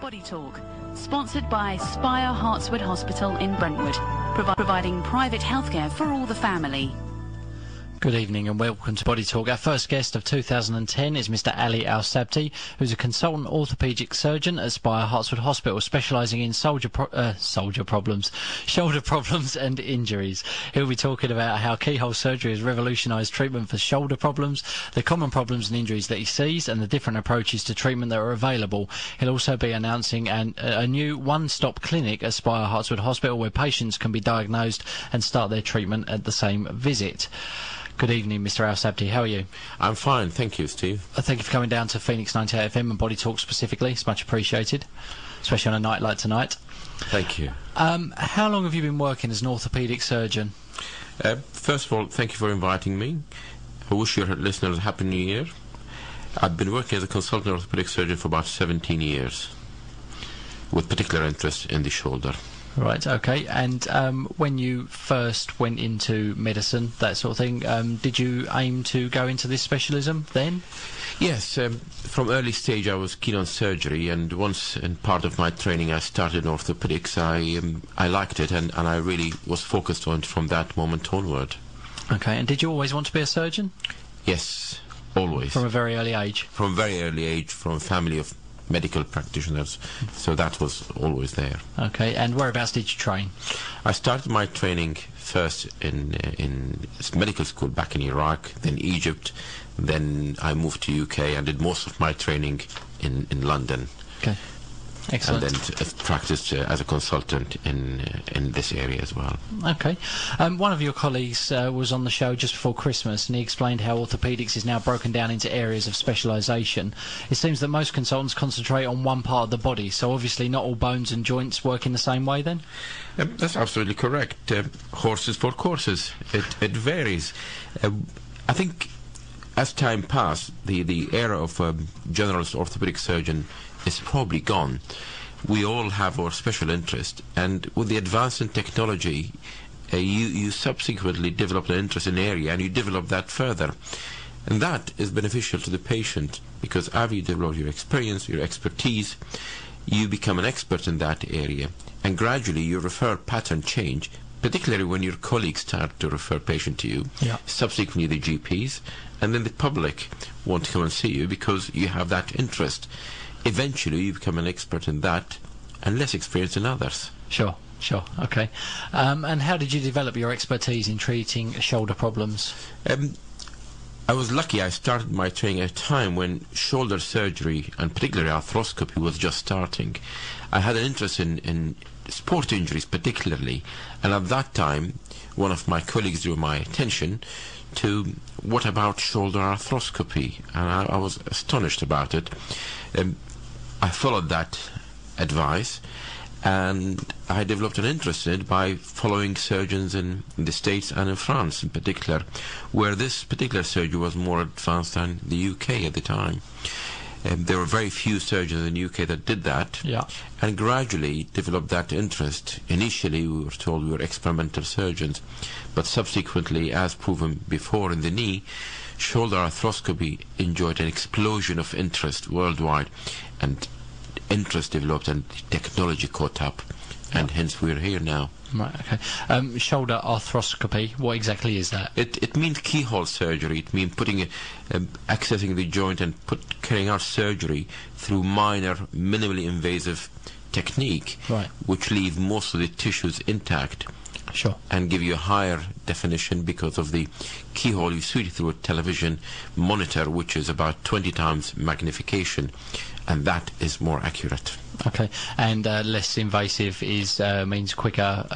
Body Talk, sponsored by Spire Hartswood Hospital in Brentwood, providing private healthcare for all the family. Good evening and welcome to Body Talk. Our first guest of 2010 is Mr. Al-Sabti, who's a consultant orthopaedic surgeon at Spire Hartswood Hospital, specialising in shoulder problems and injuries. He'll be talking about how keyhole surgery has revolutionised treatment for shoulder problems, the common problems and injuries that he sees, and the different approaches to treatment that are available. He'll also be announcing a new one-stop clinic at Spire Hartswood Hospital where patients can be diagnosed and start their treatment at the same visit. Good evening, Mr. Al-Sabti. How are you? I'm fine, thank you, Steve. Thank you for coming down to Phoenix 98 FM and Body Talk specifically. It's much appreciated, especially on a night like tonight. Thank you. How long have you been working as an orthopaedic surgeon? First of all, thank you for inviting me. I wish your listeners a Happy New Year. I've been working as a consultant orthopaedic surgeon for about 17 years, with particular interest in the shoulder. Right, okay. And when you first went into medicine, that sort of thing, did you aim to go into this specialism then? Yes, from early stage I was keen on surgery, and once in part of my training I started in orthopedics. I liked it, and I really was focused on it from that moment onward. Okay, and did you always want to be a surgeon? Yes, always. From a very early age? From a very early age, from a family of medical practitioners, so that was always there. Okay, and whereabouts did you train? I started my training first in medical school back in Iraq, then Egypt, then I moved to UK and did most of my training in London. Okay, excellent. And then practiced as a consultant in this area as well. Okay. One of your colleagues was on the show just before Christmas, and he explained how orthopaedics is now broken down into areas of specialisation. It seems that most consultants concentrate on one part of the body, so obviously not all bones and joints work in the same way then? That's absolutely correct. Horses for courses. It varies. I think as time passed, the era of generalist orthopaedic surgeon is probably gone. We all have our special interest, and with the advance in technology, you subsequently develop an interest in an area and you develop that further, and that is beneficial to the patient, because as you develop your experience, your expertise, you become an expert in that area, and gradually your referral pattern change, particularly when your colleagues start to refer patient to you, subsequently the GPs, and then the public want to come and see you because you have that interest. Eventually you become an expert in that and less experienced in others. Sure, okay. And how did you develop your expertise in treating shoulder problems? I was lucky. I started my training at a time when shoulder surgery, and particularly arthroscopy, was just starting. I had an interest in sport injuries particularly, and at that time one of my colleagues drew my attention to what about shoulder arthroscopy, and I was astonished about it. I followed that advice, and I developed an interest in it by following surgeons in the States and in France in particular, where this particular surgery was more advanced than the UK at the time. There were very few surgeons in the UK that did that, and gradually developed that interest. Initially we were told we were experimental surgeons, but subsequently, as proven before in the knee, shoulder arthroscopy enjoyed an explosion of interest worldwide, and interest developed and technology caught up, and hence we're here now. Right, okay. Shoulder arthroscopy, what exactly is that? It means keyhole surgery. It means accessing the joint and carrying out surgery through minor, minimally invasive technique, which leave most of the tissues intact. Sure. And give you a higher definition because of the keyhole. You see it through a television monitor, which is about 20 times magnification, and that is more accurate. Okay, and less invasive means quicker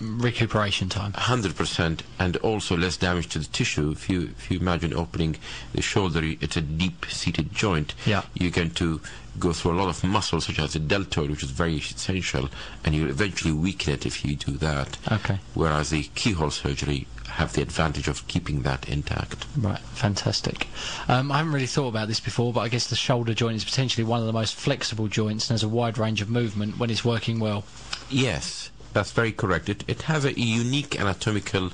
recuperation time. 100%, and also less damage to the tissue. If you imagine opening the shoulder, it's a deep-seated joint. You're going to go through a lot of muscles, such as the deltoid, which is very essential, and you eventually weaken it if you do that. Okay. Whereas the keyhole surgery have the advantage of keeping that intact. Right, fantastic. I haven't really thought about this before, but I guess the shoulder joint is potentially one of the most flexible joints and has a wide range of movement when it's working well. Yes, that's very correct. It has a unique anatomical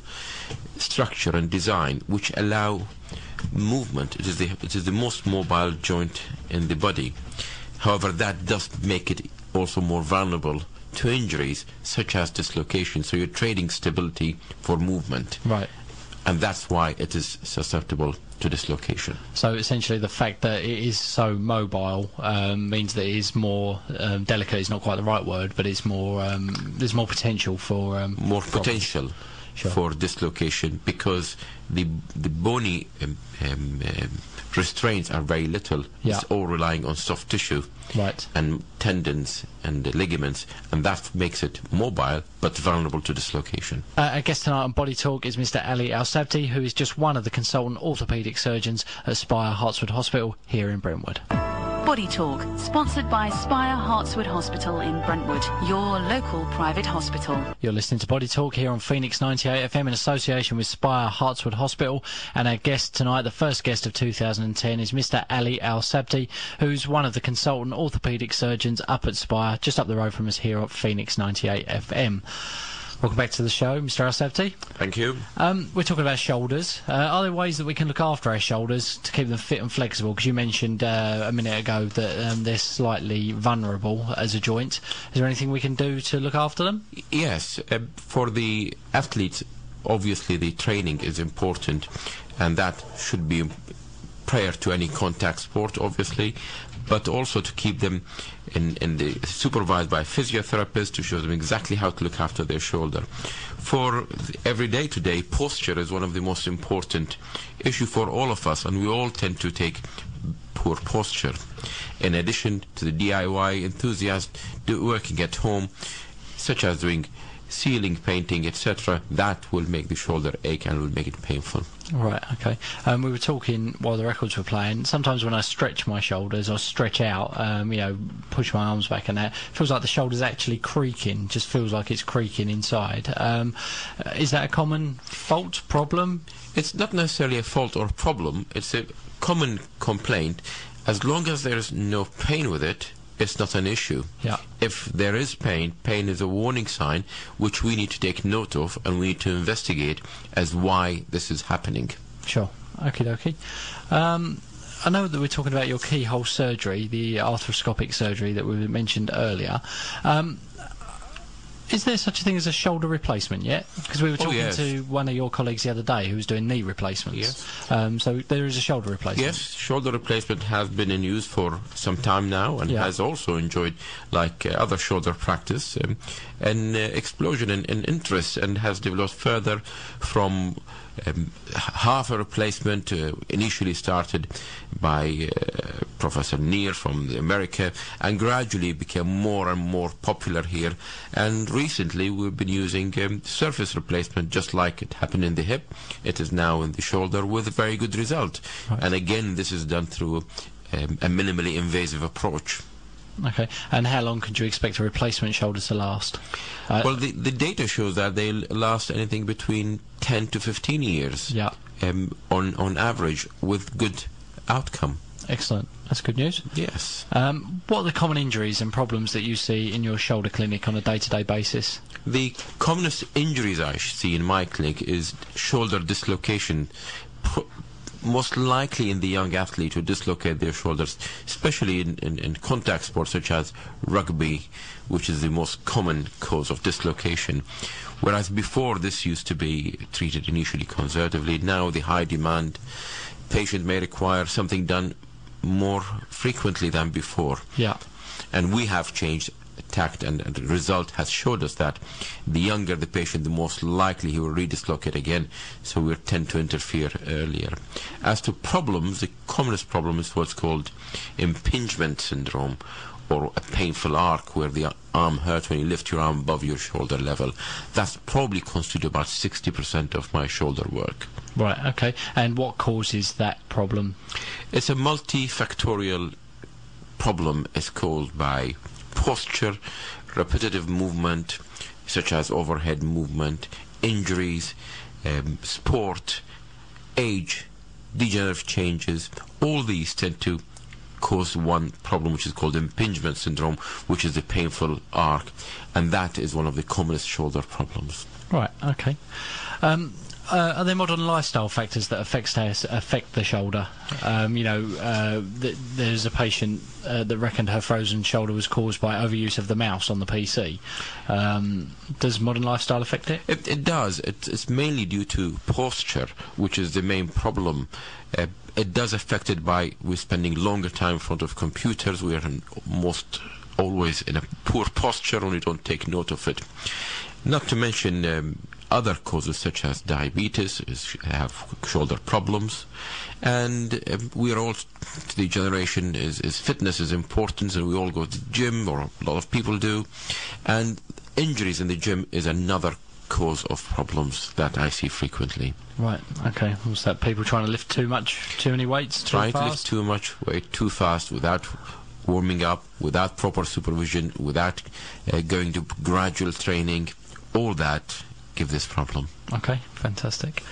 structure and design which allow movement. It is the most mobile joint in the body. However, that does make it also more vulnerable to injuries such as dislocation. So you're trading stability for movement. Right. And that's why it is susceptible to dislocation. So essentially the fact that it is so mobile means that it is more delicate is not quite the right word, but it's more there's more potential for more potential for dislocation, because the bony restraints are very little. It's all relying on soft tissue and tendons and ligaments, and that makes it mobile but vulnerable to dislocation. Our guest tonight on Body Talk is Mr. Ali Al-Sabti, who is just one of the consultant orthopaedic surgeons at Spire Hartswood Hospital here in Brentwood. Body Talk, sponsored by Spire Hartswood Hospital in Brentwood, your local private hospital. You're listening to Body Talk here on Phoenix 98 FM in association with Spire Hartswood Hospital, and our guest tonight, the first guest of 2010, is Mr. Ali Al-Sabti, who's one of the consultant orthopaedic surgeons up at Spire, just up the road from us here at Phoenix 98 FM. Welcome back to the show, Mr. Al-Sabti. Thank you. We're talking about shoulders. Are there ways that we can look after our shoulders to keep them fit and flexible? Because you mentioned a minute ago that they're slightly vulnerable as a joint. Is there anything we can do to look after them? Yes. For the athletes, obviously the training is important, and that should be prior to any contact sport, obviously, but also to keep them supervised by a physiotherapist to show them exactly how to look after their shoulder. For every day-to-day, posture is one of the most important issue for all of us, and we all tend to take poor posture. In addition to the DIY enthusiast working at home, such as doing ceiling painting, etc., that will make the shoulder ache and will make it painful. Right, okay. We were talking while the records were playing. Sometimes when I stretch my shoulders or stretch out, you know, push my arms back and that, it feels like the shoulder's actually creaking, just feels like it's creaking inside. Is that a common fault, problem? It's not necessarily a fault or problem. It's a common complaint. As long as there's no pain with it, it's not an issue. Yeah. If there is pain, pain is a warning sign which we need to take note of, and we need to investigate as why this is happening. Sure. Okie dokie. I know that we're talking about your keyhole surgery, the arthroscopic surgery that we mentioned earlier. Is there such a thing as a shoulder replacement yet? Because we were talking to one of your colleagues the other day who was doing knee replacements. Yes. So there is a shoulder replacement. Yes, shoulder replacement has been in use for some time now, and has also enjoyed, like other shoulder practice, an explosion in interest, and has developed further from half a replacement initially started by Professor Neer from America, and gradually became more and more popular here. And recently we've been using surface replacement, just like it happened in the hip. It is now in the shoulder with a very good result. Right. And again, this is done through a minimally invasive approach. Okay, and how long could you expect a replacement shoulder to last? Well, the data shows that they last anything between 10 to 15 years on average, with good outcome. Excellent. That's good news. Yes. What are the common injuries and problems that you see in your shoulder clinic on a day-to-day basis? The commonest injuries I see in my clinic is shoulder dislocation, most likely in the young athlete who dislocate their shoulders, especially in contact sports such as rugby, which is the most common cause of dislocation. Whereas before this used to be treated initially conservatively, now the high demand patient may require something done more frequently than before. Yeah. And we have changed tact, and the result has showed us that the younger the patient, the most likely he will redislocate again, so we tend to interfere earlier. As to problems, the commonest problem is what's called impingement syndrome, or a painful arc where the arm hurts when you lift your arm above your shoulder level. That's probably constitutes about 60% of my shoulder work. Right, okay. And what causes that problem? It's a multifactorial problem. It's caused by posture, repetitive movement, such as overhead movement, injuries, sport, age, degenerative changes. All these tend to cause one problem, which is called impingement syndrome, which is a painful arc, and that is one of the commonest shoulder problems. Right, okay. Are there modern lifestyle factors that affect the shoulder? There's a patient that reckoned her frozen shoulder was caused by overuse of the mouse on the PC. Does modern lifestyle affect it? It does. It's mainly due to posture, which is the main problem. It does affect it by we're spending longer time in front of computers. We are almost always in a poor posture, and we don't take note of it. Not to mention other causes such as diabetes, have shoulder problems, and we are all the generation is fitness is important, and we all go to the gym, or a lot of people do, and injuries in the gym is another cause of problems that I see frequently. Right, okay. What's that, people trying to lift too many weights too fast? Trying to lift too much weight too fast without warming up, without proper supervision, without going to gradual training, all that give this problem. Okay, fantastic.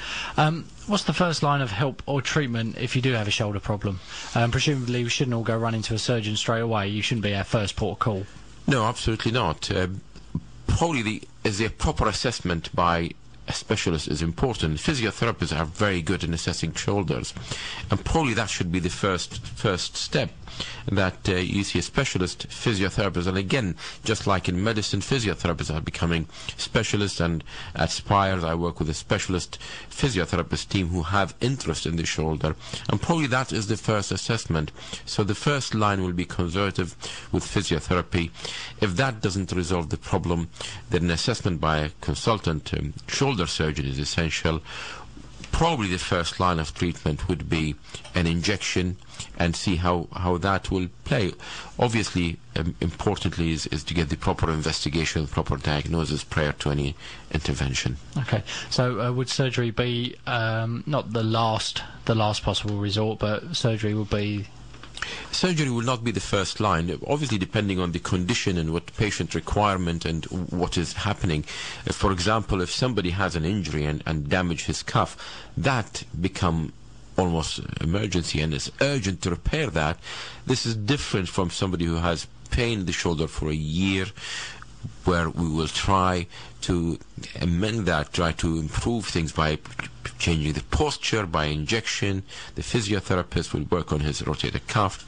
What's the first line of help or treatment if you do have a shoulder problem? Presumably we shouldn't all go running to a surgeon straight away. You shouldn't be our first port of call. No, absolutely not. Probably the proper assessment by a specialist is important. Physiotherapists are very good in assessing shoulders, and probably that should be the first step, that you see a specialist physiotherapist. And again, just like in medicine, physiotherapists are becoming specialists, and at Spire I work with a specialist physiotherapist team who have interest in the shoulder, and probably that is the first assessment. So the first line will be conservative with physiotherapy. If that doesn't resolve the problem, then an assessment by a consultant shoulder surgeon is essential. Probably the first line of treatment would be an injection, and see how that will play. Obviously, importantly is to get the proper investigation, proper diagnosis prior to any intervention. Okay, so would surgery be not the last possible resort, but surgery would be... Surgery will not be the first line, obviously depending on the condition and what patient requirement and what is happening. For example, if somebody has an injury and damage his cuff, that become almost emergency and it's urgent to repair that. This is different from somebody who has pain in the shoulder for a year, where we will try to amend that, try to improve things by changing the posture, by injection. The physiotherapist will work on his rotator cuff.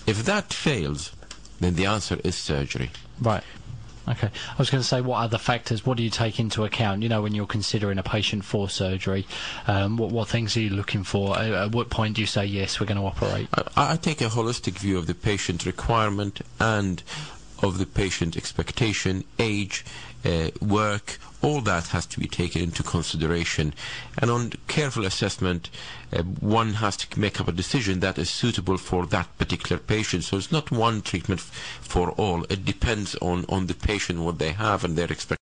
If that fails, then the answer is surgery. Right. Okay. I was going to say, what other factors, what do you take into account, when you're considering a patient for surgery? What things are you looking for? At what point do you say, yes, we're going to operate? I take a holistic view of the patient requirement and of the patient expectation, age, work. All that has to be taken into consideration, and on careful assessment one has to make up a decision that is suitable for that particular patient. So it's not one treatment for all. It depends on the patient, what they have and their expectations.